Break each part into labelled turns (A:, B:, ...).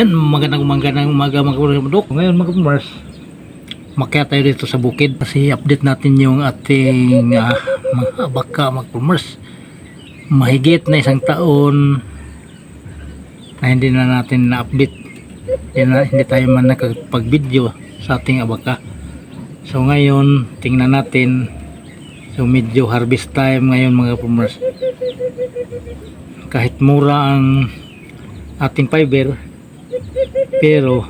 A: Yan, magandang umaga mga kapatid. Ngayon mga kapatid, makyat tayo dito sa bukid kasi update natin yung ating mga baka mga kapatid. Mahigit na isang taon na hindi na natin na-update. Hindi tayo man nakapag-video sa ating abaka. So ngayon, tingnan natin. So medyo harvest time ngayon mga kapatid. Kahit mura ang ating fiber, pero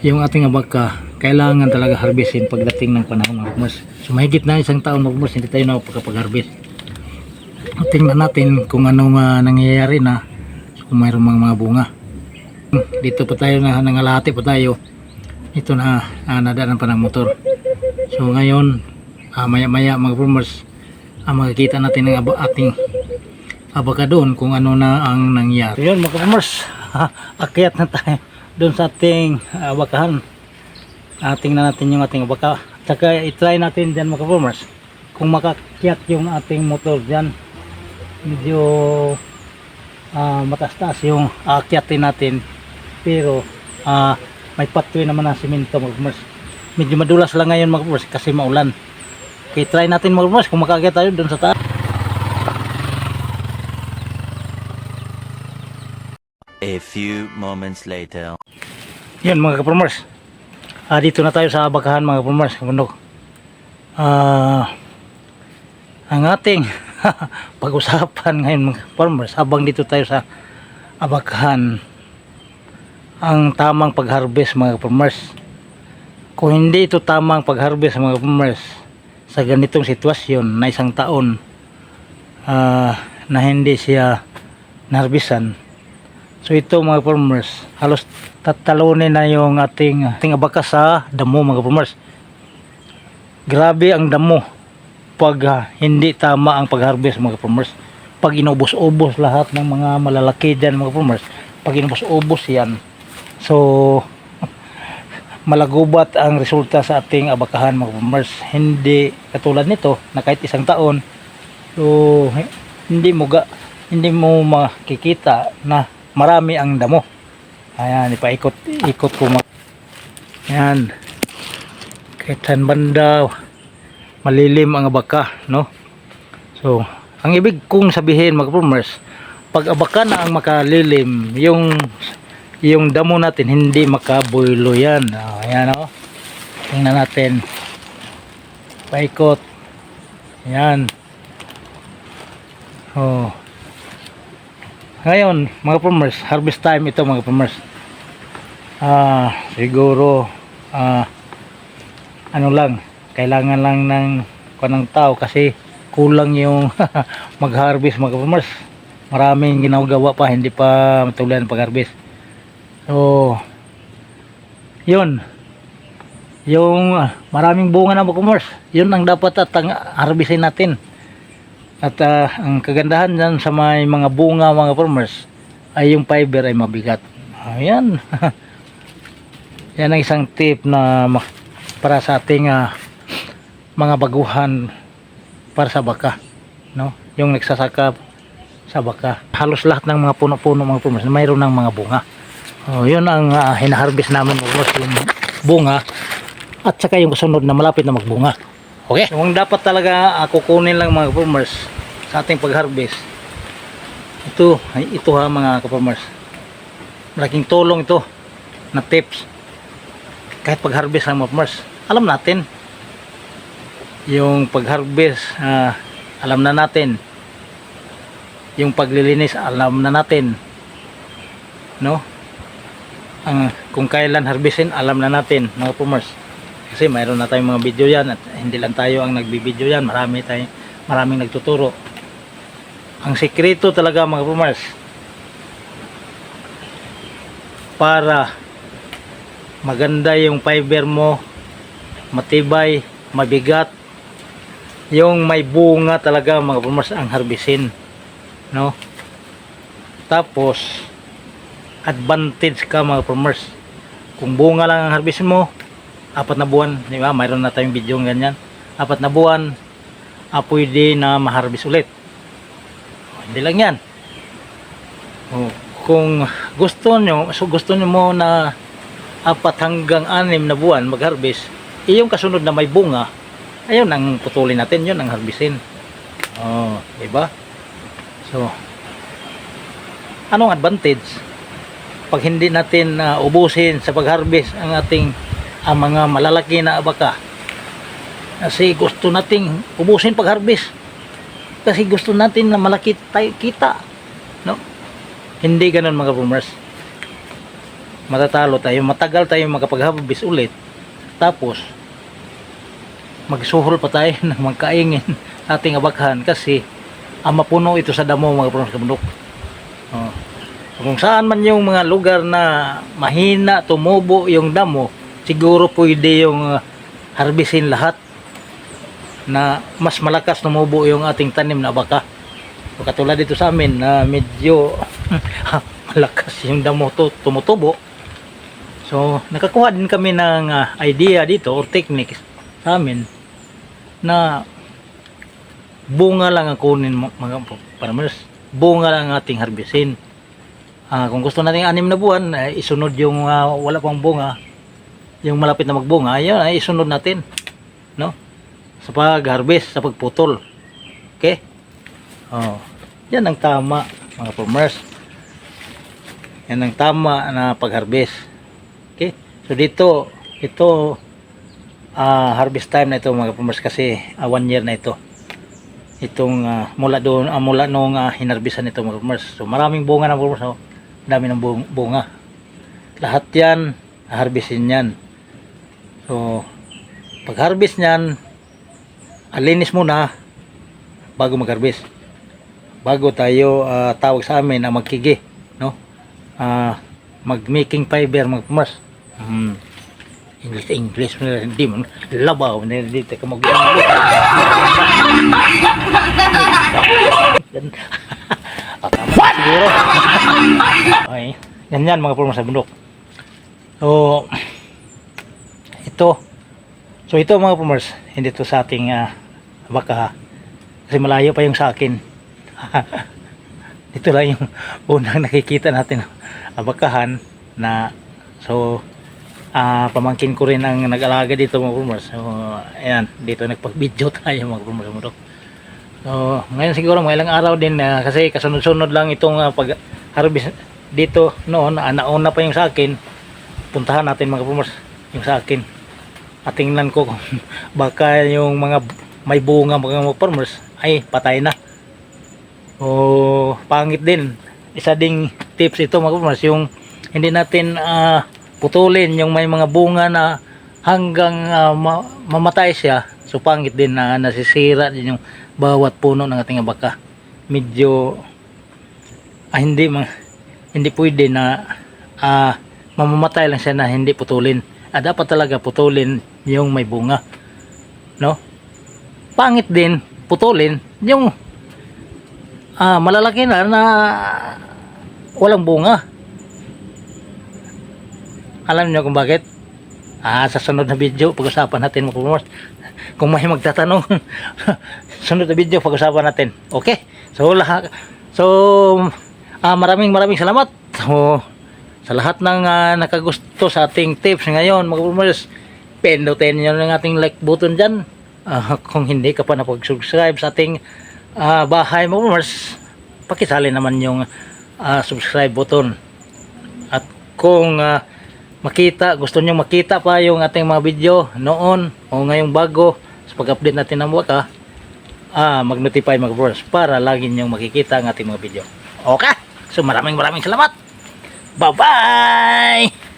A: yung ating abaka kailangan talaga harvestin pagdating ng panahon ng kapatid. So mahigit na isang taon mga kapatid, hindi tayo nakapag-harvest. Tingnan natin kung anong nangyayari na, kung mayroong mga bunga. Dito pa tayo na nangalahati pa tayo. Ito na nadaanan pa ng motor. So ngayon maya maya mga kapatid, makikita natin ng ating abaka doon kung ano na ang nangyari. So yun mga kapatid, akyat na tayo doon sa ating abakahan. Tingnan natin yung ating abaka. Saka i-try natin dyan mga kapatid kung makakyat yung ating motor dyan. Medyo mataas-taas yung akyatin natin, pero may patwi naman na simento mga kapatid. Medyo madulas lang ngayon mga kapatid kasi maulan. Okay, try natin mga kapatid kung makakyat tayo doon sa taas.
B: A few moments later.
A: Yan mga kapatid, dito na tayo sa abakahan mga kapatid. Ang ating pag-usapan ngayon mga kapatid, habang dito tayo sa abakahan, ang tamang pag-harvest mga kapatid. Kung hindi ito tamang pag-harvest mga kapatid, sa ganitong sitwasyon na isang taon na hindi siya narbisan, so ito mga farmers, halos tatalunin na yung ating abaka sa damo mga farmers. Grabe ang damo pag hindi tama ang pag-harvest mga farmers. Pag inubos-ubos lahat ng mga malalaki dyan mga farmers, pag inubos-ubos yan, so malagubat ang resulta sa ating abakahan mga farmers. Hindi katulad nito na kahit isang taon, so hindi mo makikita na marami ang damo. Ayan, ipaikot ko ayan, kahit saan banda malilim ang abaka, no? So ang ibig kong sabihin mga farmers, pag abaka na ang makalilim, yung damo natin hindi makaboylo yan. Ayan, oh, tingnan natin, paikot, ayan. Oh, ngayon mga farmers, harvest time ito mga farmers. Siguro ano lang, kailangan lang ng kanang tao kasi kulang yung mag-harvest mga farmers. Maraming ginagawa pa, hindi pa matuloy ang pag-harvest. So yun, yung maraming bunga na mga farmers, yun ang dapat at harvestin natin. At ang kagandahan dyan sa may mga bunga mga farmers ay yung fiber ay mabigat. Ayan. Yan ang isang tip na para sa ating mga baguhan para sa baka, no? Yung nagsasaka sa baka, halos lahat ng mga puno-puno mga farmers mayroon ng mga bunga. Yun ang hinaharvest namin mga farmers, yung bunga at saka yung kasunod na malapit na magbunga. Okay, so ang dapat talaga kukunin lang mga farmers sa ating pag-harvest, ito mga farmers, malaking tulong ito na tips. Kahit pag-harvest ng mga farmers, alam natin yung pag-harvest, alam na natin yung paglilinis, alam na natin, no? Kung kailan harvestin, alam na natin mga farmers. Kasi mayroon na tayong mga video yan, at hindi lang tayo ang nagbibideo yan, maraming nagtuturo. Ang sikreto talaga mga farmers, para maganda yung fiber mo, matibay, mabigat, yung may bunga talaga mga farmers ang harvestin, no? Tapos advantage ka mga farmers, kung bunga lang ang harvestin mo, 4 na buwan, di ba? Mayroon na tayong video ng ganyan. 4 na buwan, pwede na ma-harvest ulit. Hindi lang yan. kung gusto nyo mo na 4 hanggang 6 na buwan mag-harvest, yung kasunod na may bunga, ayun ang putulin natin, yun ang harvestin. Oh, diba? So, anong advantage pag hindi natin ubusin sa pag-harvest ang ating mga malalaki na abaka? Kasi gusto nating ubusin pag-harvest. Kasi gusto natin na malaki tayo kita, no? Hindi ganun mga farmers. Matatalo tayo, matagal tayo makapag-harvest ulit. Tapos magsuhol pa tayo ng magkaingin ating abakhan kasi mapuno ito sa damo mga farmers kabundok. Oh. Kung saan man yung mga lugar na mahina tumubo yung damo, siguro pwede yung harvestin lahat na mas malakas tumubo yung ating tanim na abaka. So, katulad dito sa amin na medyo malakas yung damo tumutubo. So nakakuha din kami ng idea dito or techniques sa amin na bunga lang ang kunin mga farmers. Bunga lang ang ating harvestin. Kung gusto natin 6 na buwan, isunod yung wala pang bunga, yung malapit na magbunga, ayun ay isunod natin, no? Sa pag-harvest, sa pagputol. Okay? Oh, yan ang tama mga farmers. Yan ang tama na pag-harvest. Okay? So dito, ito harvest time na ito mga farmers kasi 1 year na ito. Itong mula nung hinarbisan ito mga farmers. So maraming bunga na farmers. Oh. Dami ng bunga. Lahat yan, harvestin yan. So pag harvest nyan, alinis muna bago mag-harvest. Bago tayo tawag sa amin na magkigi, no? Mag-making fiber mga farmers. English hindi man labaw na dito ka mag-English. What? Siguro. Okay. Yan mga farmers sa bundok. So ito mga farmers, hindi to sa ating baka kasi malayo pa yung sa akin. Ito lang yung unang nakikita natin abakahan na so pamangkin ko rin ang nag-alaga dito mga farmers. So ayan, dito nagpag-video tayo mga farmers. So ngayon siguro mga ilang araw din kasi kasunod-sunod lang itong pag-harvest dito noon. Nauna pa yung sa akin. Puntahan natin mga farmers yung sa akin at tingnan ko kung baka yung mga may bunga mga farmers ay patay na o pangit din. Isa ding tips ito mga farmers, yung hindi natin putulin yung may mga bunga na hanggang mamatay siya. So pangit din na nasisira din yung bawat puno ng ating abaka. Medyo hindi pwede na mamamatay lang siya na hindi putulin. Dapat talaga putulin yung may bunga, no? Pangit din putulin yung malalaki na walang bunga. Alam niyo kung bakit? Sa sunod na video pag-usapan natin mga farmers. Kung may magtatanong sunod na video pag-usapan natin. Okay? So maraming salamat. So sa lahat ng nakagusto sa ating tips ngayon mga farmers, pindutin niyo ng ating like button dyan. Kung hindi ka pa napag-subscribe sa ating bahay mga farmers, pakisali naman yung subscribe button. At kung gusto nyo makita pa yung ating mga video noon o ngayong bago sa pag-update natin ng waka, mag-notify mga farmers para lagi nyo makikita ang ating mga video. Okay? So maraming salamat. Bye-bye!